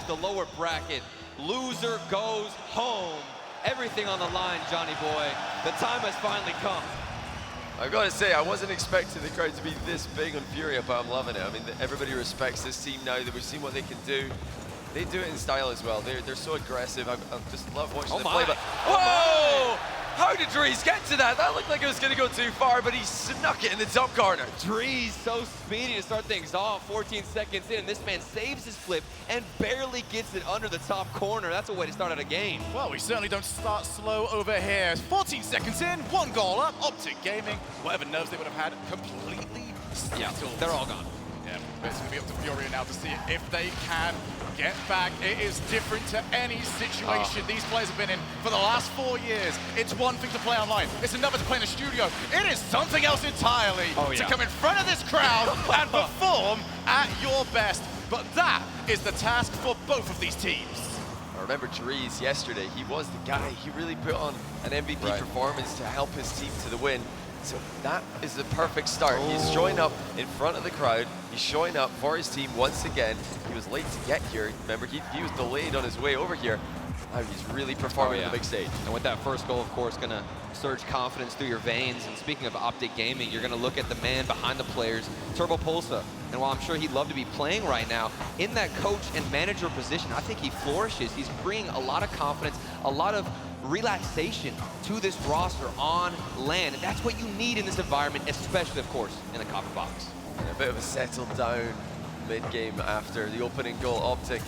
the lower bracket. Loser goes home. Everything on the line, Johnny boy. The time has finally come. I've got to say, I wasn't expecting the crowd to be this big on Furia, but I'm loving it. I mean, everybody respects this team now that we've seen what they can do. They do it in style as well. They're so aggressive. I just love watching them play. But whoa! How did Drees get to that? That looked like it was going to go too far, but he snuck it in the top corner. Drees so speedy to start things off. 14 seconds in, this man saves his flip and barely gets it under the top corner. That's a way to start out a game. Well, we certainly don't start slow over here. 14 seconds in, 1 goal up. OpTic Gaming, whatever nerves they would have had, completely settled. Yeah, they're all gone. Yeah, but it's going to be up to Furia now to see if they can get back. It is different to any situation these players have been in for the last 4 years. It's one thing to play online. It's another to play in the studio. It is something else entirely to come in front of this crowd and perform at your best. But that is the task for both of these teams. I remember Drees yesterday. He was the guy. He really put on an MVP performance to help his team to the win. So that is the perfect start. He's showing up in front of the crowd. He's showing up for his team once again. He was late to get here. Remember, he was delayed on his way over here. Now he's really performing on the big stage. And with that first goal, of course, going to surge confidence through your veins. And speaking of OpTic Gaming, you're going to look at the man behind the players, Turbo Pulsa. And while I'm sure he'd love to be playing right now, in that coach and manager position, I think he flourishes. He's bringing a lot of confidence, a lot of relaxation to this roster on LAN. And that's what you need in this environment, especially, of course, in the copper box. And a bit of a settled down mid-game after the opening goal. OpTic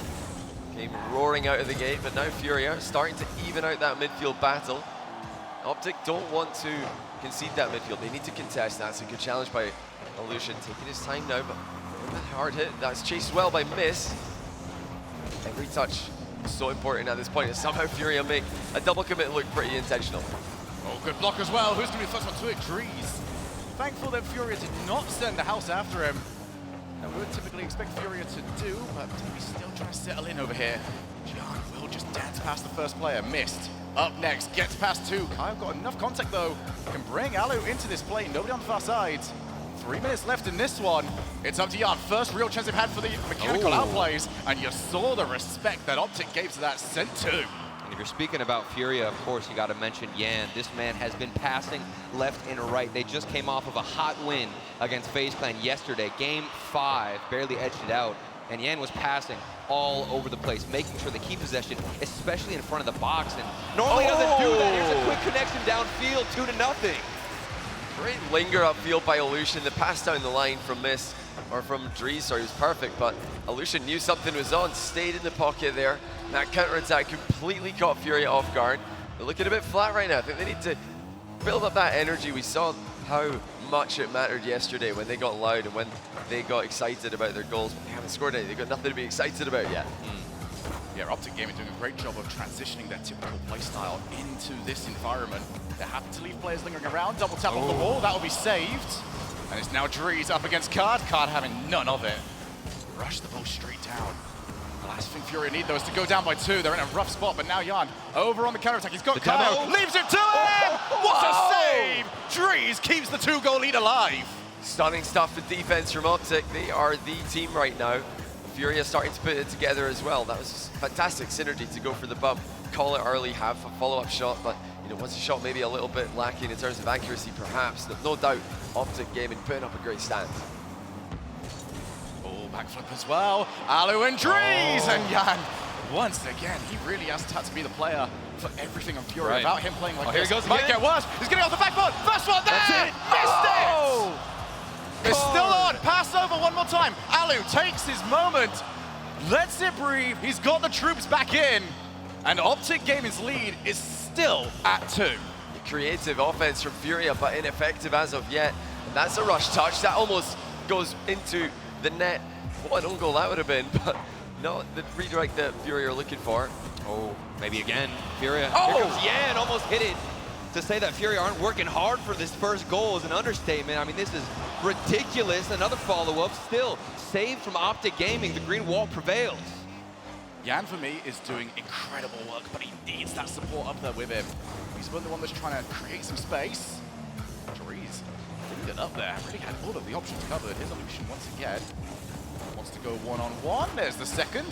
came roaring out of the gate, but now Furia starting to even out that midfield battle. OpTic don't want to concede that midfield. They need to contest. That's a good challenge by Illusion, taking his time now, but that hard hit. That's chased well by Miss. Every touch is so important at this point, and somehow Furia make a double commit look pretty intentional. Oh, good block as well. Who's going to be the first one to it? Drees. Thankful that Furia did not send the house after him. And we would typically expect Furia to do, but he's still trying to settle in over here. John will just dance past the first player. Missed. Up next, gets past 2. Kyle got enough contact though. Can bring Alu into this play. Nobody on the far side. 3 minutes left in this one. It's up to Jan. First real chance they've had for the mechanical outplays, and you saw the respect that OpTic gave to that sent 2. And if you're speaking about Furia, of course, you got to mention Yan. This man has been passing left and right. They just came off of a hot win against FaZe Clan yesterday. Game 5, barely edged it out. And Yan was passing all over the place, making sure they keep possession, especially in front of the box. And normally doesn't do that. Here's a quick connection downfield, 2-0. Great linger upfield by Illusion. The pass down the line from Miss, or from Drees, sorry, was perfect, but Illusion knew something was on, stayed in the pocket there. That counter-attack completely caught Furia off guard. They're looking a bit flat right now. I think they need to build up that energy. We saw how much it mattered yesterday when they got loud and when they got excited about their goals. But they haven't scored any. They've got nothing to be excited about yet. Yeah, OpTic Gaming doing a great job of transitioning their typical playstyle into this environment. They're happy to leave players lingering around. Double tap off the wall, that will be saved. And it's now Drees up against Card. Card having none of it. Rush the ball straight down. The last thing Furia need though is to go down by 2. They're in a rough spot, but now Jan over on the counterattack. He's got Kano, leaves it to him! What a save! Drees keeps the 2-goal lead alive. Stunning stuff in defense from OpTic. They are the team right now. Furia starting to put it together as well. That was fantastic synergy to go for the bump, call it early, have a follow-up shot, but you know, once the shot maybe a little bit lacking in terms of accuracy perhaps, no doubt OpTic Gaming putting up a great stand. Oh, backflip as well. Alu and Drees, and Jan, once again, he really has to be the player for everything on Furia. Without him playing like this, here he goes might get worse. He's getting off the back foot. First one there! That's it. Missed it! It's still on. Pass over one more time. Alu takes his moment, lets it breathe. He's got the troops back in, and OpTic Gaming's lead is still at 2. Creative offense from Furia, but ineffective as of yet. And that's a rush touch. That almost goes into the net. What an own goal that would have been, but not the redirect that Furia are looking for. Oh, maybe again, Furia. Here comes Yan, almost hit it. To say that Furia aren't working hard for this first goal is an understatement. I mean, this is ridiculous. Another follow-up, still saved from OpTic Gaming. The green wall prevails. Yan, for me, is doing incredible work, but he needs that support up there with him. He's been the one that's trying to create some space. Drees didn't get up there. Really had all of the options covered. His Illusion once again wants to go one-on-one. There's the second.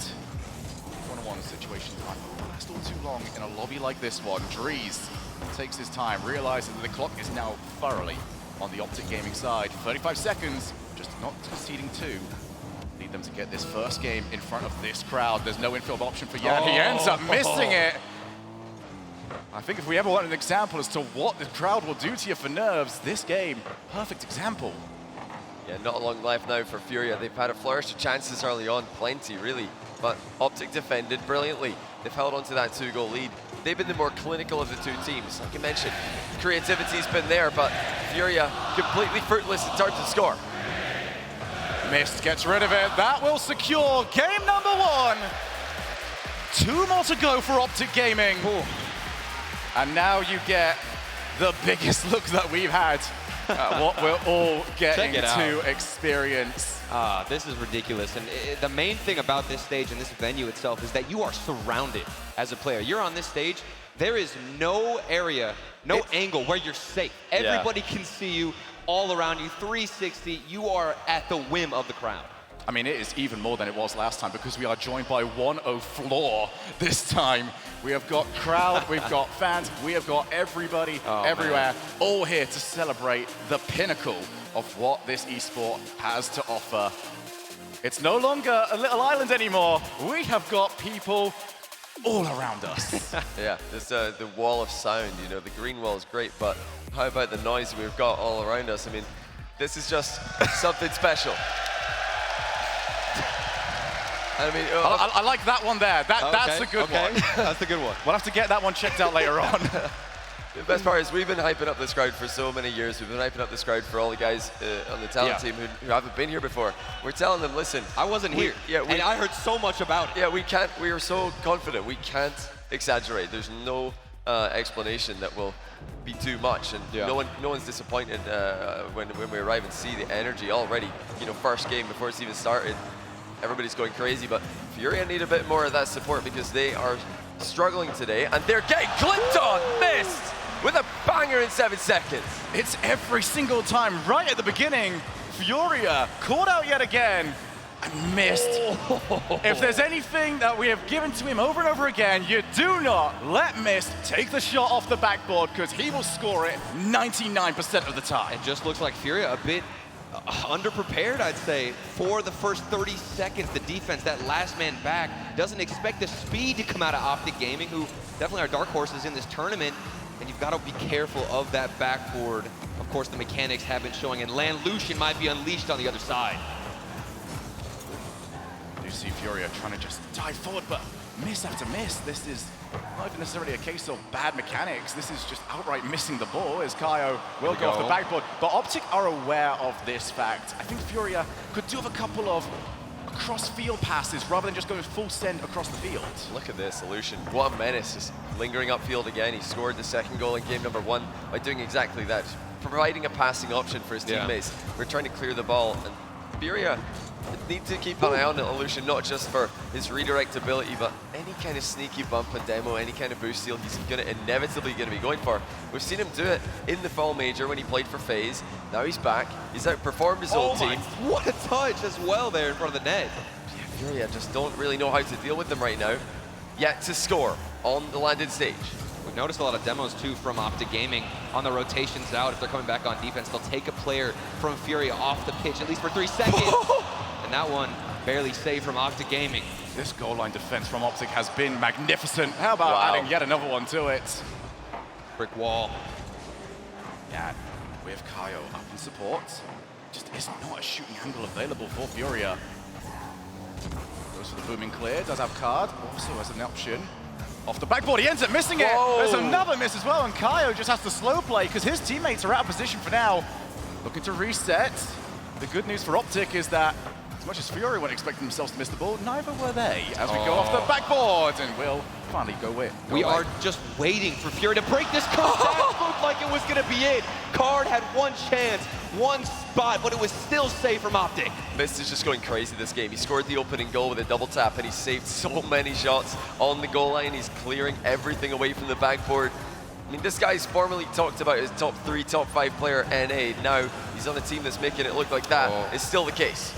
situation doesn't last all too long in a lobby like this one. Drees takes his time, realizes that the clock is now thoroughly on the OpTic Gaming side. 35 seconds, just not conceding two. Need them to get this first game in front of this crowd. There's no infield option for Yan. He ends up missing it. I think if we ever want an example as to what the crowd will do to you for nerves, this game, perfect example. Yeah, not a long life now for Furia. They've had a flourish of chances early on, plenty really, but OpTic defended brilliantly. They've held on to that 2-goal lead. They've been the more clinical of the two teams. Like you mentioned, creativity's been there, but Furia completely fruitless in terms of score. Mist gets rid of it. That will secure game number one. 2 more to go for OpTic Gaming. Ooh. And now you get the biggest look that we've had at what we're all getting to experience. This is ridiculous. And the main thing about this stage and this venue itself is that you are surrounded as a player. You're on this stage. There is no area, no angle where you're safe. Everybody can see you all around you, 360. You are at the whim of the crowd. I mean, it is even more than it was last time because we are joined by 1-0 floor this time. We have got crowd, we've got fans, we have got everybody everywhere, all here to celebrate the pinnacle of what this esport has to offer. It's no longer a little island anymore. We have got people all around us. Yeah, there's the wall of sound, you know, the green wall is great, but how about the noise we've got all around us? I mean, this is just something special. I mean, I like that one there. That's a good one. That's a good one. We'll have to get that one checked out later on. The best part is we've been hyping up this crowd for so many years. We've been hyping up this crowd for all the guys on the talent team who haven't been here before. We're telling them, listen, I wasn't here. And I heard so much about it. Yeah, we are so confident. We can't exaggerate. There's no explanation that will be too much, and no one's disappointed when we arrive and see the energy already. You know, first game before it's even started, everybody's going crazy, but Furia need a bit more of that support because they are struggling today, and they're getting clipped on, missed with a banger in 7 seconds. It's every single time right at the beginning. Furia caught out yet again and missed. If there's anything that we have given to him over and over again, you do not let Mist take the shot off the backboard because he will score it 99% of the time. It just looks like Furia a bit underprepared, I'd say, for the first 30 seconds. The defense, that last man back, doesn't expect the speed to come out of OpTic Gaming, who definitely are dark horses in this tournament, and you've got to be careful of that backboard. Of course, the mechanics have been showing, and Lan Lucian might be unleashed on the other side. You see Furia trying to just dive forward, but miss after miss. This is not even necessarily a case of bad mechanics. This is just outright missing the ball as Kaio will go off the backboard. But OpTic are aware of this fact. I think Furia could do with a couple of cross-field passes rather than just going full send across the field. Look at this, Illusion. What a menace, just lingering upfield again. He scored the second goal in game number 1 by doing exactly that, providing a passing option for his teammates. We're trying to clear the ball, and Furia need to keep an eye on Illusion, not just for his redirect ability, but any kind of sneaky bump and demo, any kind of boost steal, he's inevitably going to be going for. We've seen him do it in the Fall Major when he played for FaZe. Now he's back. He's outperformed his old team. What a touch as well there in front of the net. Yeah, Furia just don't really know how to deal with them right now. Yet to score on the landed stage. We've noticed a lot of demos too from OpTic Gaming on the rotations out. If they're coming back on defense, they'll take a player from Furia off the pitch, at least for 3 seconds. And that one barely saved from OpTic Gaming. This goal line defense from OpTic has been magnificent. How about adding yet another one to it? Brick wall. Yeah, with Kaio up in support. Just is not a shooting angle available for Furia. Goes for the booming clear, does have card, also has an option. Off the backboard, he ends up missing it. There's another miss as well, and Kaio just has to slow play because his teammates are out of position for now. Looking to reset. The good news for OpTic is that as much as Furia weren't expecting themselves to miss the ball, neither were they. As we go off the backboard, and we'll finally go in. We are just waiting for Furia to break this code. That looked like it was going to be it. Card had one chance, one spot, but it was still safe from OpTic. Mist is just going crazy this game. He scored the opening goal with a double tap, and he saved so many shots on the goal line. He's clearing everything away from the backboard. I mean, this guy's formerly talked about his top 3, top 5 player NA. Now he's on a team that's making it look like that is still the case.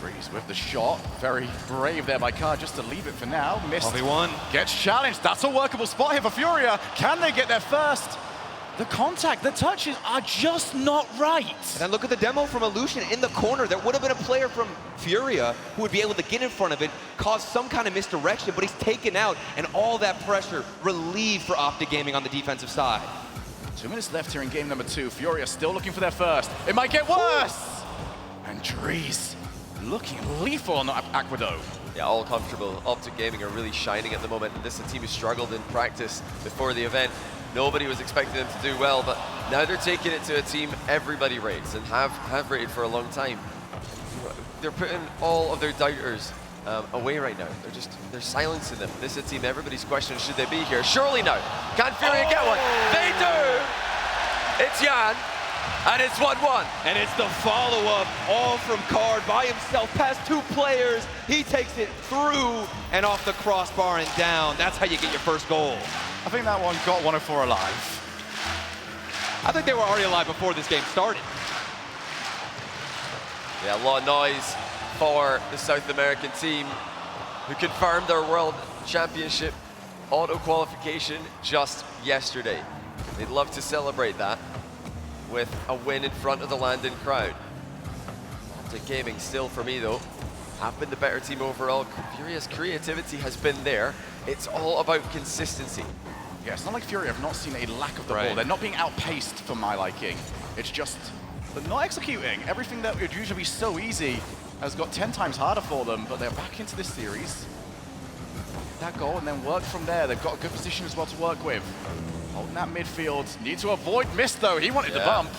Drees with the shot. Very brave there by Card just to leave it for now. Missed. 1v1. Gets challenged. That's a workable spot here for Furia. Can they get there first? The contact, the touches are just not right. And then look at the demo from Illusion in the corner. There would have been a player from Furia who would be able to get in front of it, cause some kind of misdirection, but he's taken out, and all that pressure relieved for OpTic Gaming on the defensive side. 2 minutes left here in game number 2. Furia still looking for their first. It might get worse. And Drees looking lethal on the Aquedo. Yeah, all comfortable. OpTic Gaming are really shining at the moment, and this is a team who struggled in practice before the event. Nobody was expecting them to do well, but now they're taking it to a team everybody rates and have rated for a long time. They're putting all of their doubters away right now. They're silencing them. This is a team everybody's questioning, should they be here? Surely now. Can Furia get one? They do! It's Jan, and it's 1-1. And it's the follow-up, all from Card by himself, past 2 players. He takes it through and off the crossbar and down. That's how you get your first goal. I think that one got 104 alive. I think they were already alive before this game started. Yeah, a lot of noise for the South American team who confirmed their World Championship auto qualification just yesterday. They'd love to celebrate that with a win in front of the London crowd. OpTic Gaming still, for me though, have been the better team overall. Furia's creativity has been there. It's all about consistency. Yeah, it's not like Furia have not seen a lack of the ball. They're not being outpaced for my liking. It's just they're not executing. Everything that would usually be so easy has got 10 times harder for them, but they're back into this series. That goal and then work from there. They've got a good position as well to work with. Holding that midfield. Need to avoid miss though. He wanted the bump.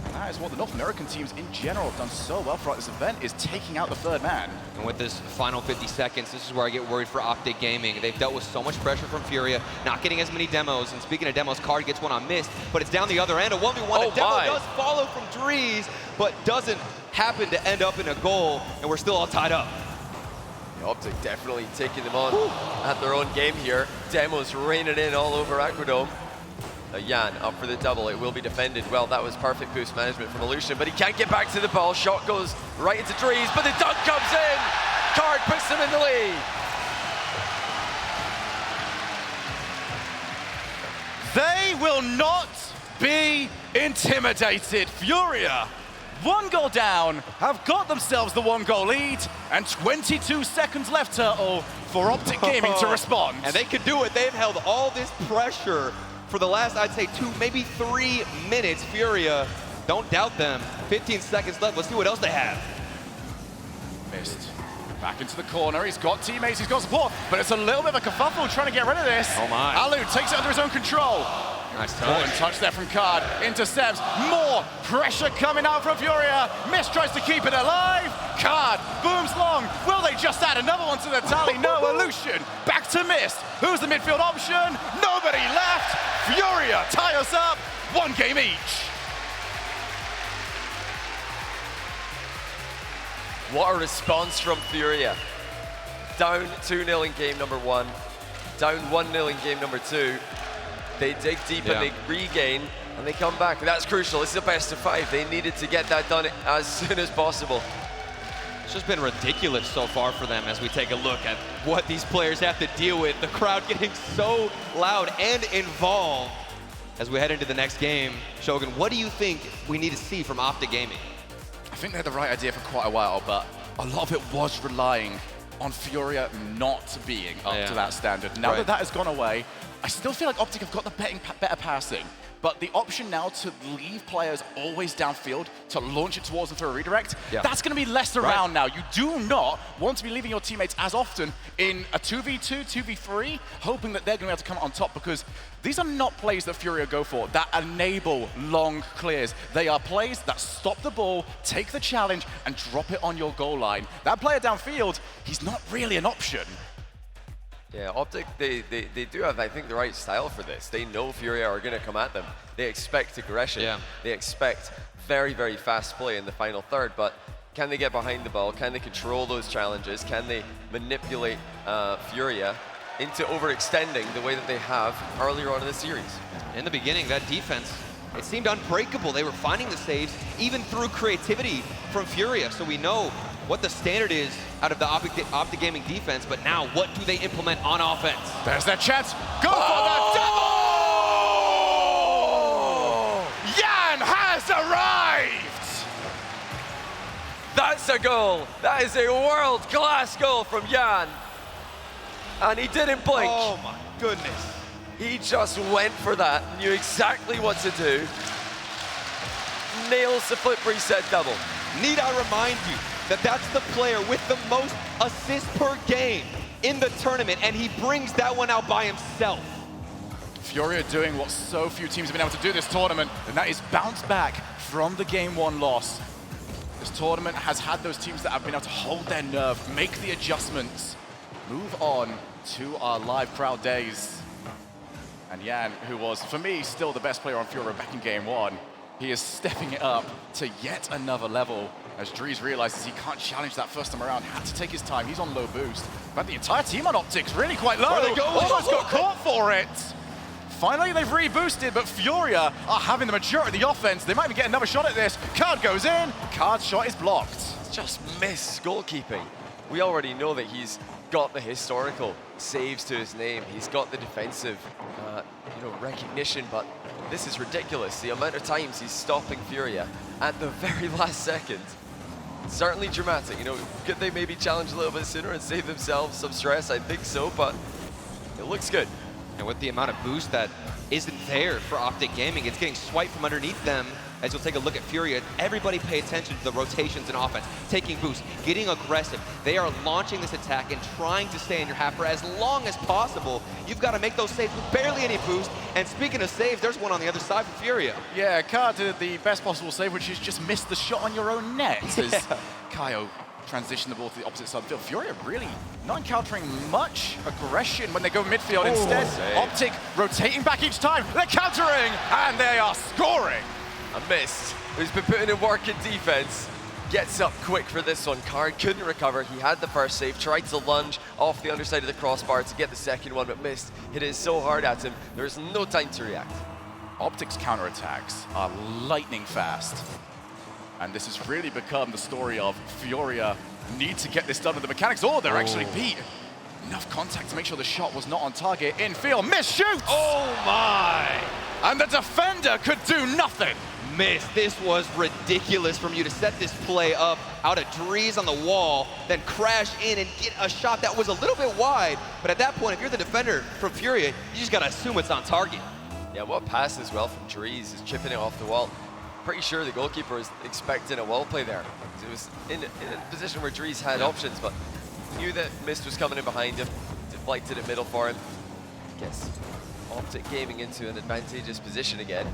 And that is what the North American teams in general have done so well throughout this event, is taking out the third man. And with this final 50 seconds, this is where I get worried for OpTic Gaming. They've dealt with so much pressure from Furia, not getting as many demos. And speaking of demos, Card gets one on missed, but it's down the other end. A 1v1, a demo does follow from Drees, but doesn't happen to end up in a goal, and we're still all tied up. Yeah, OpTic definitely taking them on at their own game here. Demos raining in all over Aquedo. Jan up for the double. It will be defended well. That was perfect boost management from Illusion, but he can't get back to the ball. Shot goes right into Drees, but the dunk comes in. Card puts them in the lead. They will not be intimidated. Furia, 1 goal down, have got themselves the 1-goal lead, and 22 seconds left, Turtle, for OpTic Gaming to respond. And they could do it. They've held all this pressure for the last, I'd say, 2, maybe 3 minutes. Furia, don't doubt them. 15 seconds left. Let's see what else they have. Missed. Back into the corner. He's got teammates, he's got support, but it's a little bit of a kerfuffle trying to get rid of this. Oh my. Alu takes it under his own control. Nice Important touch there from Card. Intercepts. More pressure coming out from Furia. Mist tries to keep it alive. Card booms long. Will they just add another one to the tally? No. Illusion back to Mist. Who's the midfield option? Nobody left. Furia tie us up. 1 game each. What a response from Furia. Down 2-0 in game number 1. Down 1-0 in game number 2. They dig deep and they regain, and they come back. That's crucial. This is a best of 5. They needed to get that done as soon as possible. It's just been ridiculous so far for them as we take a look at what these players have to deal with. The crowd getting so loud and involved as we head into the next game. Shogun, what do you think we need to see from OpTic Gaming? I think they had the right idea for quite a while, but a lot of it was relying on Furia not being up to that standard. Now that that has gone away, I still feel like OpTic have got the better passing, but the option now to leave players always downfield, to launch it towards them for a redirect, that's going to be less around now. You do not want to be leaving your teammates as often in a 2v2, 2v3, hoping that they're going to be able to come on top, because these are not plays that Furia go for that enable long clears. They are plays that stop the ball, take the challenge, and drop it on your goal line. That player downfield, he's not really an option. Yeah, OpTic, they do have, I think, the right style for this. They know Furia are going to come at them. They expect aggression. Yeah. They expect very, very fast play in the final third, but can they get behind the ball? Can they control those challenges? Can they manipulate Furia into overextending the way that they have earlier on in the series? In the beginning, that defense, it seemed unbreakable. They were finding the saves, even through creativity from Furia. So we know what the standard is out of the OpTic Gaming defense, but now what do they implement on offense? There's that chance. Go for the double! Yan has arrived! That's a goal. That is a world-class goal from Yan. And he didn't blink. Oh my goodness. He just went for that, knew exactly what to do. Nails the flip reset double. Need I remind you that that's the player with the most assists per game in the tournament, and he brings that one out by himself. Furia doing what so few teams have been able to do this tournament, and that is bounce back from the Game 1 loss. This tournament has had those teams that have been able to hold their nerve, make the adjustments, move on to our live crowd days. And Yan, who was, for me, still the best player on Furia back in Game 1, he is stepping it up to yet another level as Dries realizes he can't challenge that first time around. Had to take his time. He's on low boost. But the entire team on OpTic's really quite low. Where are they going? Almost got caught for it. Finally, they've reboosted, but Furia are having the majority of the offense. They might even get another shot at this. Card goes in. Card's shot is blocked. Just missed goalkeeping. We already know that he's got the historical saves to his name. He's got the defensive, recognition, but this is ridiculous. The amount of times he's stopping Furia at the very last second. Certainly dramatic. Could they maybe challenge a little bit sooner and save themselves some stress? I think so, but it looks good. And with the amount of boost that isn't there for OpTic Gaming, it's getting swiped from underneath them. As you'll take a look at Furia, everybody pay attention to the rotations in offense, taking boost, getting aggressive. They are launching this attack and trying to stay in your half for as long as possible. You've got to make those saves with barely any boost. And speaking of saves, there's one on the other side for Furia. Yeah, Card did the best possible save, which is just missed the shot on your own net. As Kaio transitioned the ball to the opposite side of the field. Furia really not encountering much aggression when they go midfield. Instead, OpTic rotating back each time. They're countering, and they are scoring. A miss. Who's been putting in work in defense. Gets up quick for this one. Card couldn't recover. He had the first save, tried to lunge off the underside of the crossbar to get the second one, but missed. Hit it so hard at him, there's no time to react. OpTic's counterattacks are lightning fast. And this has really become the story of Furia need to get this done with the mechanics, or they're actually beat. Enough contact to make sure the shot was not on target. Infield, miss shoots! Oh my! And the defender could do nothing. Miss. This was ridiculous from you to set this play up out of Dries on the wall, then crash in and get a shot that was a little bit wide. But at that point, if you're the defender from Furia, you just got to assume it's on target. Yeah, what pass as well from Dries is chipping it off the wall. Pretty sure the goalkeeper was expecting a wall play there. It was in a position where Dries had options, but knew that Mist was coming in behind him, deflected it middle for him. Gets OpTic Gaming into an advantageous position again.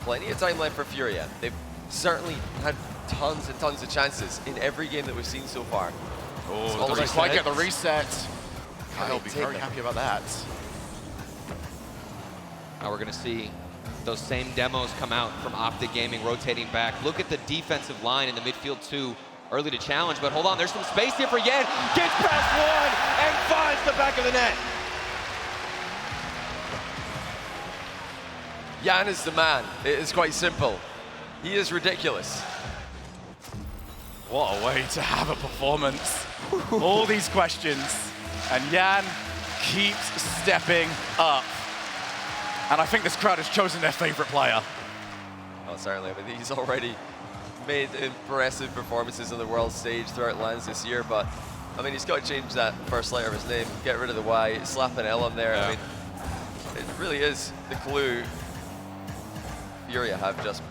Plenty of time left for Furia. They've certainly had tons and tons of chances in every game that we've seen so far. Oh, doesn't quite get the reset. Kyle will be very happy about that. Now we're going to see those same demos come out from OpTic Gaming rotating back. Look at the defensive line in the midfield too. Early to challenge, but hold on, there's some space here for Yan. Gets past one and finds the back of the net. Yan is the man. It is quite simple. He is ridiculous. What a way to have a performance. All these questions, and Yan keeps stepping up. And I think this crowd has chosen their favorite player. Well, certainly. I mean, he's already made impressive performances on the world stage throughout LANs this year, but I mean, he's got to change that first letter of his name, get rid of the Y, slap an L on there. Yeah. I mean, it really is the clue. Furia have just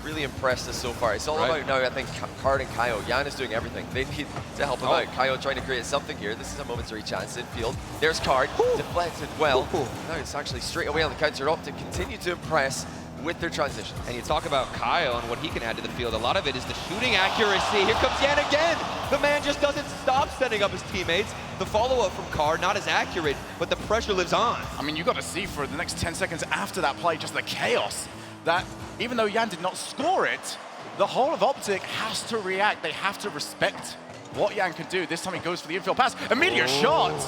really impressed us so far. It's all about now, I think, Card and Kaio. Yan is doing everything. They need to help him out. Kaio trying to create something here. This is a momentary chance in field. There's Card, deflected well. Now it's actually straight away on the counter. OpTic continue to impress with their transition. And you talk about Kaio and what he can add to the field. A lot of it is the shooting accuracy. Here comes Yan again. The man just doesn't stop setting up his teammates. The follow-up from Card, not as accurate, but the pressure lives on. I mean, you got to see for the next 10 seconds after that play, just the chaos that even though Yan did not score it, the whole of OpTic has to react. They have to respect what Yan can do. This time he goes for the infield pass. Immediate shot.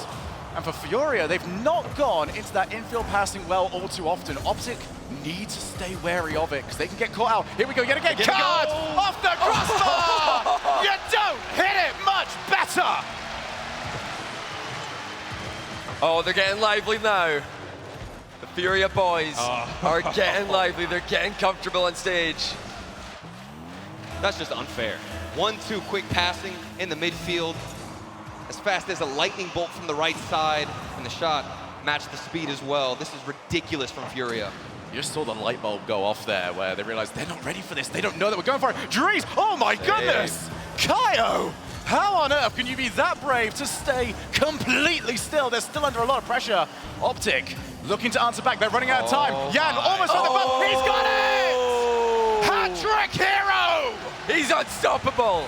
And for Furia, they've not gone into that infield passing well all too often. OpTic need to stay wary of it because they can get caught out. Here we go, yet again, Card off the crossbar! You don't hit it much better! Oh, they're getting lively now. The Furia boys are getting lively. They're getting comfortable on stage. That's just unfair. 1-2 quick passing in the midfield. As fast as a lightning bolt from the right side, and the shot matched the speed as well. This is ridiculous from Furia. You just saw the light bulb go off there where they realized they're not ready for this. They don't know that we're going for it. Dries, oh my goodness! Kaio, how on earth can you be that brave to stay completely still? They're still under a lot of pressure. OpTic looking to answer back. They're running out of time. Jan almost on the ball. He's got it! Hat-trick hero! He's unstoppable.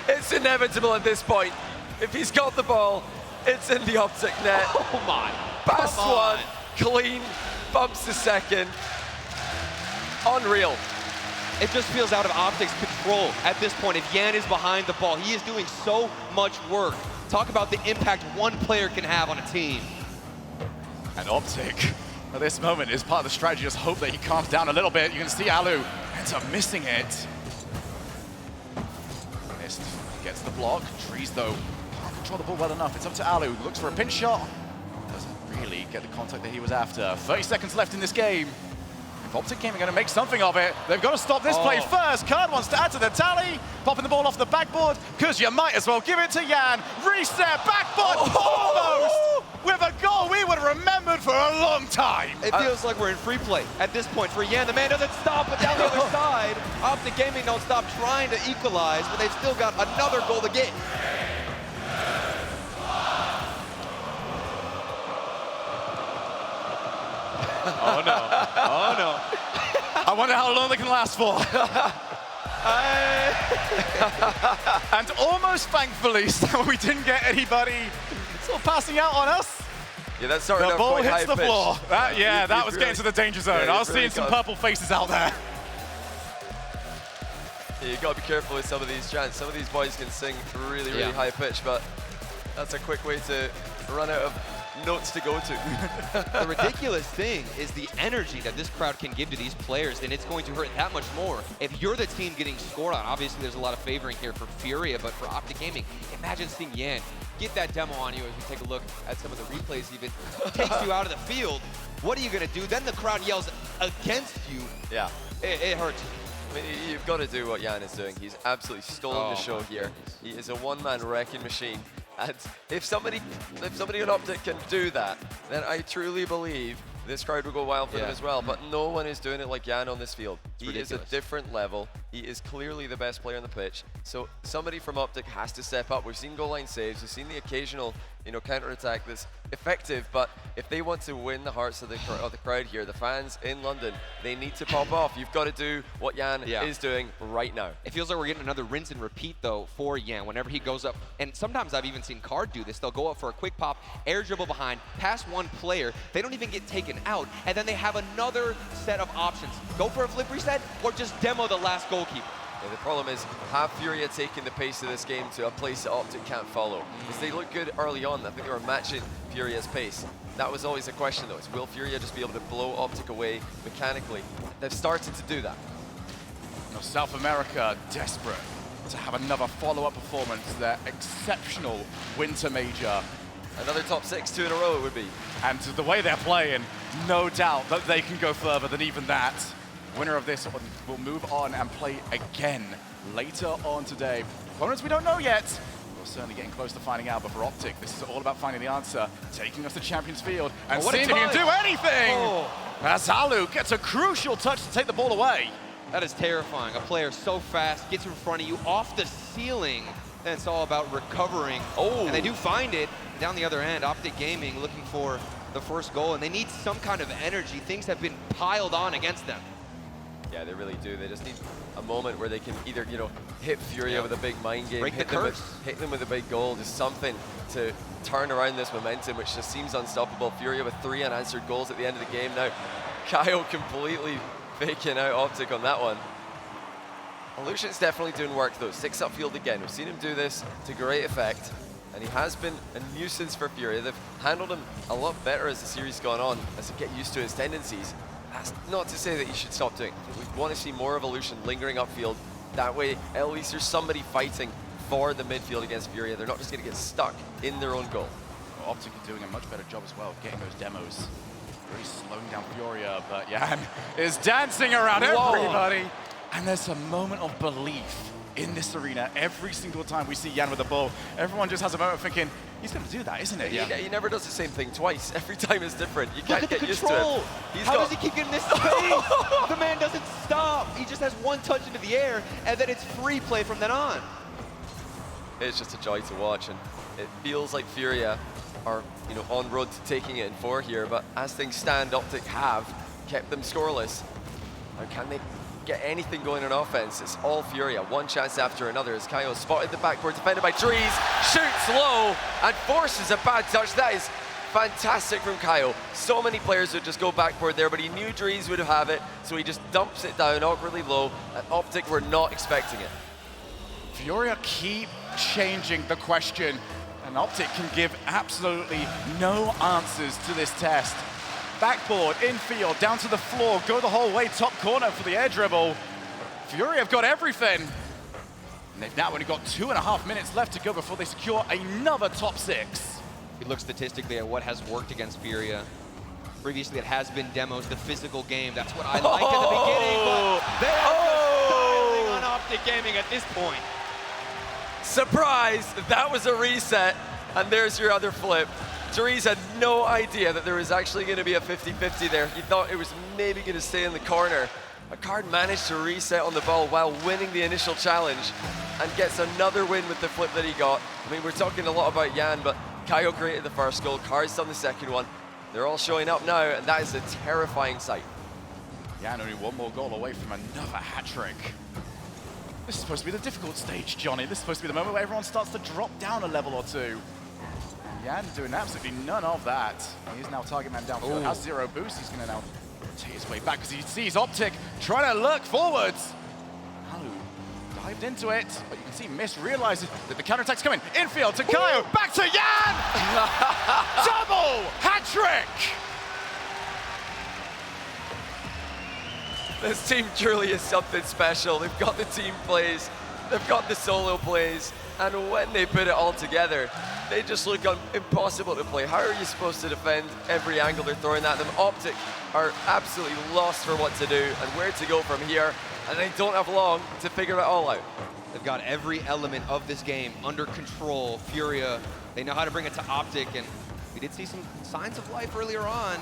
It's inevitable at this point. If he's got the ball, it's in the OpTic net. Oh my. Pass one, clean, bumps the second. Unreal. It just feels out of OpTic's control at this point. If Jan is behind the ball, he is doing so much work. Talk about the impact one player can have on a team. And OpTic, at this moment, is part of the strategy. Just hope that he calms down a little bit. You can see Alu ends up missing it. Missed, gets the block. Dries, though, can't control the ball well enough. It's up to Alu, looks for a pinch shot. Doesn't really get the contact that he was after. 30 seconds left in this game. If OpTic Gaming are going to make something of it, they've got to stop this play first. Card wants to add to the tally. Popping the ball off the backboard, because you might as well give it to Jan. Reset, backboard, almost! With a goal we would have remembered for a long time. It feels like we're in free play at this point for Jan. The man doesn't stop, but down the other side, OpTic Gaming don't stop trying to equalize, but they've still got another goal to get. Oh no, oh no. I wonder how long they can last for. And almost thankfully, we didn't get anybody sort of passing out on us. Yeah, that started The out ball quite hits high the pitch. floor. That was really, getting to the danger zone. yeah, I was really seeing some got- purple faces out there. Yeah, you got to be careful with some of these chants. Some of these boys can sing really, really high pitch, but that's a quick way to run out of notes to go to. The ridiculous thing is the energy that this crowd can give to these players, and it's going to hurt that much more if you're the team getting scored on. Obviously, there's a lot of favoring here for Furia, but for OpTic Gaming, imagine seeing Jan get that demo on you as we take a look at some of the replays even. Takes you out of the field. What are you going to do? Then the crowd yells against you. Yeah. It hurts. I mean, you've got to do what Jan is doing. He's absolutely stolen the show here. He is a one-man wrecking machine. And if somebody on OpTic can do that, then I truly believe this crowd will go wild for them as well. But no one is doing it like Jan on this field. He is a different level. He is clearly the best player on the pitch. So somebody from OpTic has to step up. We've seen goal line saves. We've seen the occasional, counter-attack that's effective. But if they want to win the hearts of the crowd here, the fans in London, they need to pop off. You've got to do what Jan is doing right now. It feels like we're getting another rinse and repeat, though, for Jan whenever he goes up. And sometimes I've even seen Card do this. They'll go up for a quick pop, air dribble behind, pass one player. They don't even get taken out. And then they have another set of options. Go for a flip reset or just demo the last goalkeeper. Yeah, the problem is, have Furia taken the pace of this game to a place that OpTic can't follow? Because they looked good early on. I think they were matching Furia's pace. That was always a question, though, is will Furia just be able to blow OpTic away mechanically? They've started to do that. South America desperate to have another follow-up performance. Their exceptional winter major. Another top 6, 2 in a row it would be. And the way they're playing, no doubt that they can go further than even that. Winner of this will move on and play again later on today. Opponents we don't know yet. We're certainly getting close to finding out, but for OpTic, this is all about finding the answer, taking us to Champions Field, and seeing if he can do anything! As Alu gets a crucial touch to take the ball away. That is terrifying. A player so fast, gets in front of you, off the ceiling, and it's all about recovering. And they do find it. Down the other end, OpTic Gaming looking for the first goal, and they need some kind of energy. Things have been piled on against them. Yeah, they really do. They just need a moment where they can either, hit Furia with a big mind game, Break the curse. hit them with a big goal, just something to turn around this momentum, which just seems unstoppable. Furia with 3 unanswered goals at the end of the game. Now, Kaio completely faking out OpTic on that one. Lucian's definitely doing work, though. 6 upfield again. We've seen him do this to great effect. and he has been a nuisance for Furia. They've handled him a lot better as the series gone on, as they get used to his tendencies. That's not to say that you should stop doing it. We want to see more evolution lingering upfield. That way, at least there's somebody fighting for the midfield against Furia. They're not just going to get stuck in their own goal. Well, OpTic are doing a much better job as well, getting those demos. Really slowing down Furia, but Jan is dancing around everybody. And there's a moment of belief in this arena every single time we see Jan with the ball. Everyone just has a moment of thinking, he's going to do that, isn't it? He never does the same thing twice. Every time is different. You Look can't at the get used to control. it. How does he keep getting this space? The man doesn't stop. He just has one touch into the air, and then it's free play from then on. It's just a joy to watch, and it feels like Furia are, you know, on road to taking it in 4 here, but as things stand, OpTic have kept them scoreless. Now, can they get anything going on offense? It's all Furia, one chance after another, as Kaio spotted the backboard, defended by Dries, shoots low, and forces a bad touch. That is fantastic from Kaio. So many players would just go backboard there, but he knew Dries would have it, so he just dumps it down awkwardly low, and OpTic were not expecting it. Furia keep changing the question, and OpTic can give absolutely no answers to this test. Backboard, infield, down to the floor, go the whole way, top corner for the air dribble. Furia have got everything. And they've now only got 2.5 minutes left to go before they secure another top 6. You look statistically at what has worked against Furia. Previously, it has been demos, the physical game. That's what I liked at the beginning, but they are just styling on OpTic Gaming at this point. Surprise! That was a reset, and there's your other flip. Dries had no idea that there was actually going to be a 50-50 there. He thought it was maybe going to stay in the corner. Card managed to reset on the ball while winning the initial challenge and gets another win with the flip that he got. I mean, we're talking a lot about Jan, but Kaio created the first goal, Card's done the second one. They're all showing up now, and that is a terrifying sight. Jan only one more goal away from another hat-trick. This is supposed to be the difficult stage, Johnny. This is supposed to be the moment where everyone starts to drop down a level or two. Jan doing absolutely none of that. He is now target man downfield. Has 0 boost. He's going to now take his way back because he sees OpTic trying to lurk forwards. Halu dived into it, but you can see Mist realizes that the counterattack's coming. Infield to Kaio, back to Jan! Double hat-trick! This team truly is something special. They've got the team plays, they've got the solo plays, and when they put it all together, they just look impossible to play. How are you supposed to defend every angle they're throwing at them? OpTic are absolutely lost for what to do and where to go from here, and they don't have long to figure it all out. They've got every element of this game under control. Furia, they know how to bring it to OpTic, and we did see some signs of life earlier on.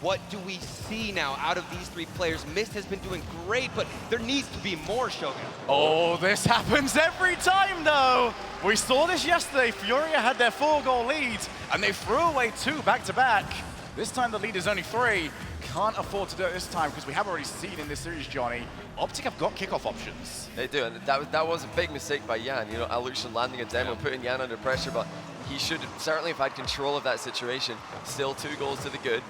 What do we see now out of these 3 players? Mist has been doing great, but there needs to be more, Shogun. Oh, this happens every time, though. We saw this yesterday. Furia had their 4-goal lead, and they threw away 2 back-to-back. This time the lead is only 3. Can't afford to do it this time because we have already seen in this series, Johnny, OpTic have got kickoff options. They do, and that was a big mistake by Jan. You know, Aluxion landing a demo, putting Jan under pressure, but he should certainly have had control of that situation. Still 2 goals to the good.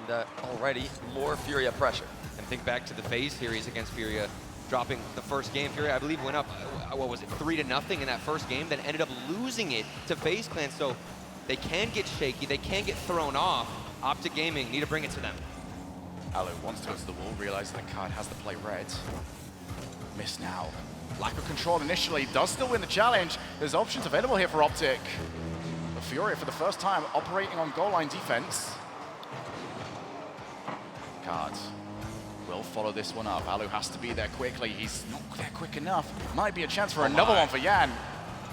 And already more Furia pressure. And think back to the phase series against Furia, dropping the first game. Furia, I believe, went up, what was it, 3-0 in that first game, then ended up losing it to FaZe Clan. So they can get shaky, they can get thrown off. OpTic Gaming need to bring it to them. Alu wants to go to the wall, realizes that Card has the play red. Miss now. Lack of control initially, does still win the challenge. There's options available here for OpTic. But Furia, for the first time, operating on goal line defense. Card will follow this one up. Alu has to be there quickly. He's not there quick enough. Might be a chance for another one for Jan.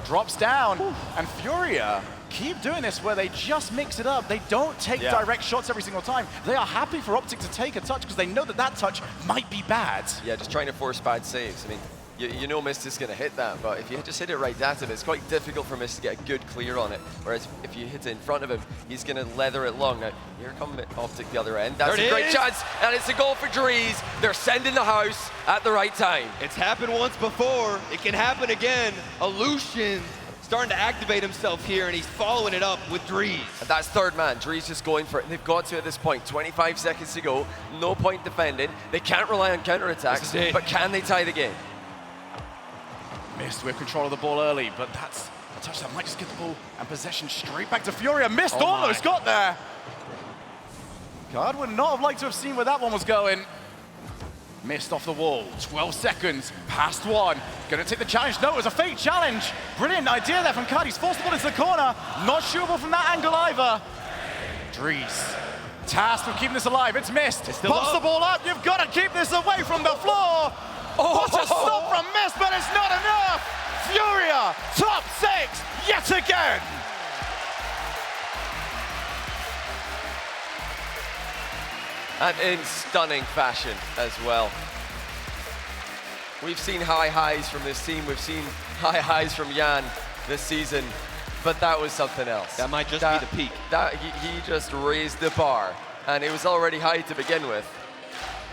Drops down, and Furia keep doing this where they just mix it up. They don't take direct shots every single time. They are happy for OpTic to take a touch because they know that that touch might be bad. Yeah, just trying to force bad saves. I mean, you know Mist is going to hit that, but if you just hit it right at him, it's quite difficult for Mist to get a good clear on it. Whereas if you hit it in front of him, he's going to leather it long. Now, here comes OpTic the other end. That's a great chance, and it's a goal for Dries. They're sending the house at the right time. It's happened once before. It can happen again. Aluxion starting to activate himself here, and he's following it up with Dries. And that's 3rd man. Dries just going for it. They've got to at this point. 25 seconds to go. No point defending. They can't rely on counterattacks, but can they tie the game? Mist with control of the ball early, but that's a touch that might just get the ball and possession straight back to Furia. Missed, Oh almost my. got there. Card would not have liked to have seen where that one was going. Missed off the wall, 12 seconds, past one. Gonna take the challenge, no, it was a fake challenge. Brilliant idea there from Card, he's forced the ball into the corner. Not shootable from that angle either. Dries, tasked with keeping this alive, it's missed. Pops the ball up, you've got to keep this away from the floor. What a stop from Mist, but it's not enough. Furia, top 6, yet again. And in stunning fashion as well. We've seen high highs from this team. We've seen high highs from Jan this season, but that was something else. That might just be the peak. He just raised the bar, and it was already high to begin with.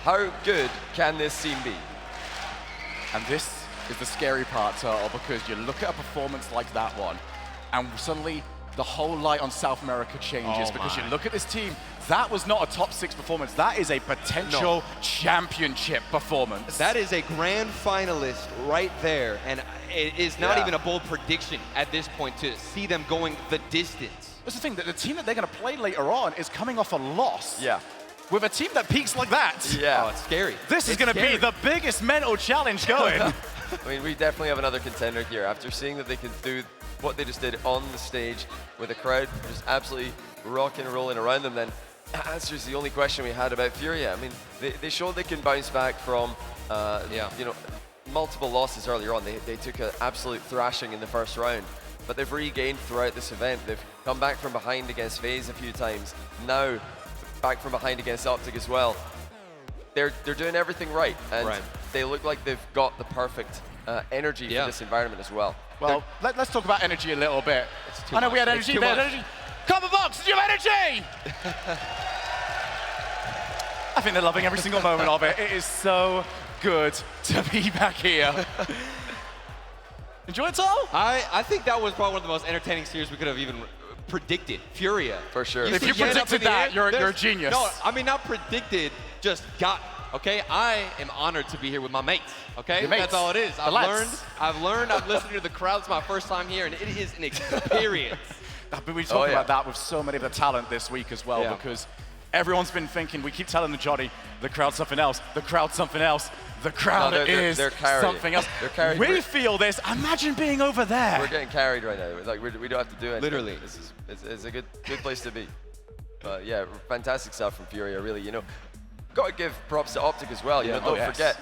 How good can this team be? And this is the scary part, Turtle, because you look at a performance like that one, and suddenly the whole light on South America changes, because you look at this team, that was not a top 6 performance, that is a potential championship performance. That is a grand finalist right there, and it is not even a bold prediction at this point to see them going the distance. That's the thing, that the team that they're going to play later on is coming off a loss. Yeah. With a team that peaks like that. Yeah. Oh, it's scary. This is going to be the biggest mental challenge going. I mean, we definitely have another contender here. After seeing that they can do what they just did on the stage with the crowd just absolutely rocking and rolling around them, then that answers the only question we had about Furia. I mean, they showed they can bounce back from, you know, multiple losses earlier on. They took an absolute thrashing in the first round, but they've regained throughout this event. They've come back from behind against FaZe a few times. Now, back from behind against OpTic as well. They're doing everything right, and they look like they've got the perfect energy for this environment as well. Well, let's talk about energy a little bit. I know we had energy, they had energy. Copper Box, did you have energy? I think they're loving every single moment of it. It is so good to be back here. Enjoy it all? I think that was probably one of the most entertaining series we could have even predicted. Furia. For sure. If you predicted that, you're a genius. No, I mean, not predicted, just got. Okay, I am honored to be here with my mates. Okay, Your mates. That's all it is. I've learned. I've listened to the crowd. It's my first time here, and it is an experience. But we talk about that with so many of the talent this week as well, because everyone's been thinking, we keep telling the Johnny, the crowd's something else, the crowd's something else, the crowd is something else. We feel this, imagine being over there. We're getting carried right now. Like, we don't have to do anything. Literally. It's a good place to be. But yeah, fantastic stuff from Furia, really. You know, got to give props to OpTic as well. You know, don't forget,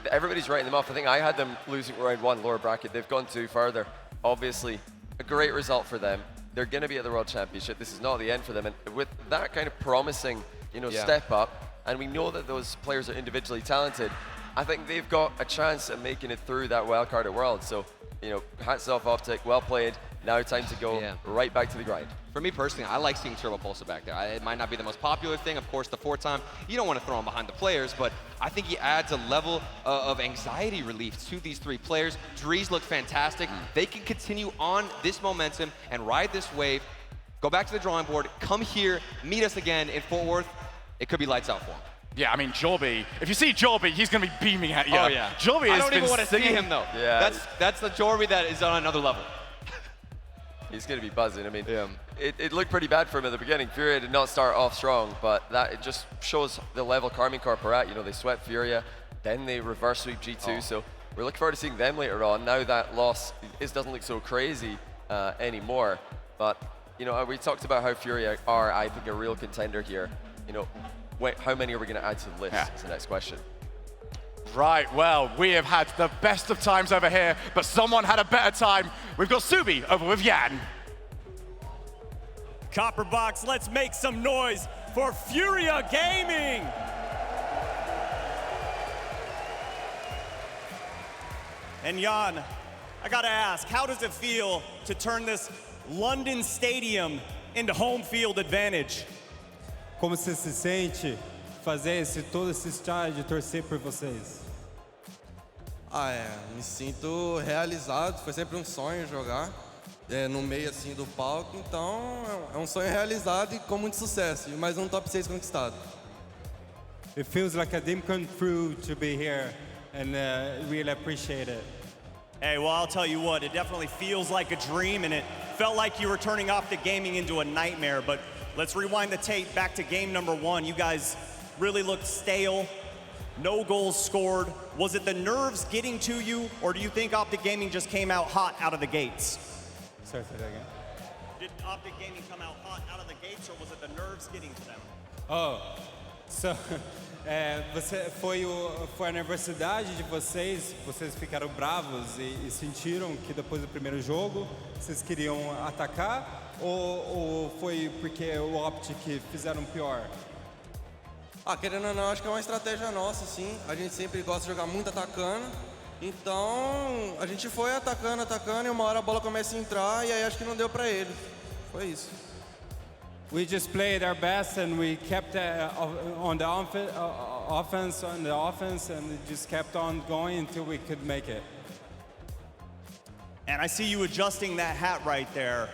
everybody's writing them off. I think I had them losing round 1 lower bracket. They've gone 2 further. Obviously, a great result for them. They're going to be at the World Championship. This is not the end for them. And with that kind of promising, you know, step up, and we know that those players are individually talented, I think they've got a chance at making it through that wildcard at World. So, you know, hats off OpTic, well played. Now time to go right back to the grind. For me personally, I like seeing Turbo Pulsar back there. It might not be the most popular thing, of course, the 4th time. You don't want to throw him behind the players, but I think he adds a level of anxiety relief to these 3 players. Dries looked fantastic. They can continue on this momentum and ride this wave, go back to the drawing board, come here, meet us again in Fort Worth. It could be lights out for him. Yeah, I mean, Jorby, if you see Jorby, he's going to be beaming at you. Oh, yeah. Jorby I don't even want to see him, though. Yeah. That's the Jorby that is on another level. He's going to be buzzing. I mean, it looked pretty bad for him at the beginning. Furia did not start off strong, but it just shows the level Karmine Corp are at. You know, they swept Furia, then they reverse sweep G2, so we're looking forward to seeing them later on. Now that loss doesn't look so crazy anymore, but, you know, we talked about how Furia are, I think, a real contender here. You know, how many are we going to add to the list is the next question. Right, well, we have had the best of times over here, but someone had a better time. We've got Subi over with Jan. Copper Box, let's make some noise for Furia Gaming! And Jan, I gotta ask, how does it feel to turn this London stadium into home field advantage? Como você se sente fazer todo esse estádio, torcer por vocês? Me sinto realizado, foi sempre um sonho jogar no meio assim do palco, então é um sonho realizado e com muito sucesso, e mais um top 6 conquistado. It feels like a dream come true to be here and really appreciate it. Hey, well, I'll tell you what, it definitely feels like a dream, and it felt like you were turning OpTic Gaming into a nightmare. But let's rewind the tape back to game number 1. You guys really looked stale, no goals scored. Was it the nerves getting to you, or do you think OpTic Gaming just came out hot out of the gates? Sorry, say that again. Did OpTic Gaming come out hot out of the gates, or was it the nerves getting to them? Oh, so, foi a nervosidade de vocês ficaram bravos e sentiram que depois do primeiro jogo vocês queriam atacar, ou foi porque o OpTic fizeram pior? Ah, querendo ou não, acho que é uma estratégia nossa, sim. A gente sempre gosta de jogar muito atacando. Então, a gente foi atacando e uma hora a bola começa a entrar e aí acho que não deu pra eles. Foi isso. We just played our best and we kept on the offense, and it just kept on going until we could make it. And I see you adjusting that hat right there.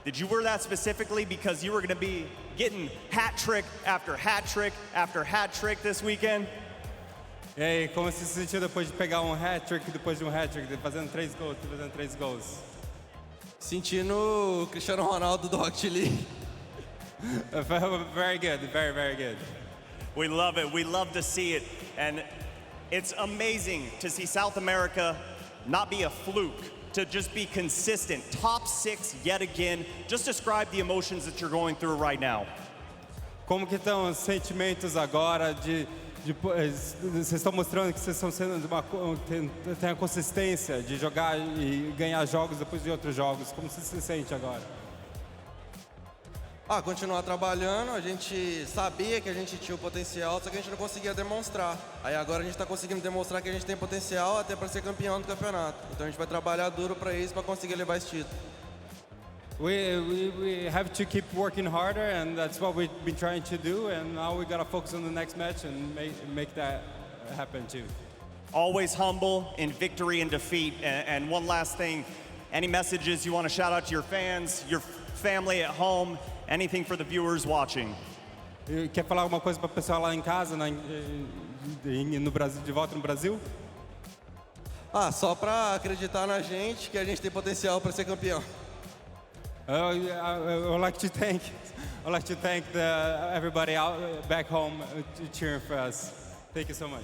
Did you wear that specifically because you were going to be getting hat trick after hat trick after hat trick this weekend? E aí, como você se sentiu depois de pegar um hat-trick, depois de um hat-trick, fazendo 3 gols? Sentindo o Cristiano Ronaldo do Rocket League. Very good, very, very good. We love it. We love to see it. And it's amazing to see South America not be a fluke, to just be consistent. Top 6 yet again. Just describe the emotions that you're going through right now. Como que estão os sentimentos agora vocês estão mostrando que vocês estão sendo tem a consistência de jogar e ganhar jogos depois de outros jogos. Como você se sente agora? Ah, continuar trabalhando, a gente sabia que a gente tinha o potencial, só que a gente não conseguia demonstrar. Aí agora a gente está conseguindo demonstrar que a gente tem potencial até para ser campeão do campeonato. Então a gente vai trabalhar duro para isso, para conseguir levar esse título. We have to keep working harder, and that's what we've been trying to do, and now we got to focus on the next match and make that happen too. Always humble in victory and defeat. And one last thing, any messages you want to shout out to your fans, your family at home, anything for the viewers watching? Quer falar alguma coisa para o pessoal lá em casa, no Brasil, de volta no Brasil? Ah, só para acreditar na gente que a gente tem potencial para ser campeão. I'd like to thank everybody out back home cheering for us. Thank you so much.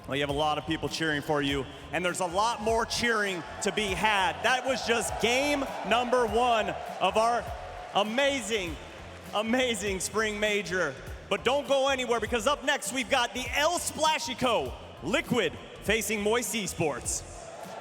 Well, you have a lot of people cheering for you, and there's a lot more cheering to be had. That was just game number 1 of our amazing spring major. But don't go anywhere, because up next we've got the El Splashico Liquid facing Moist Esports.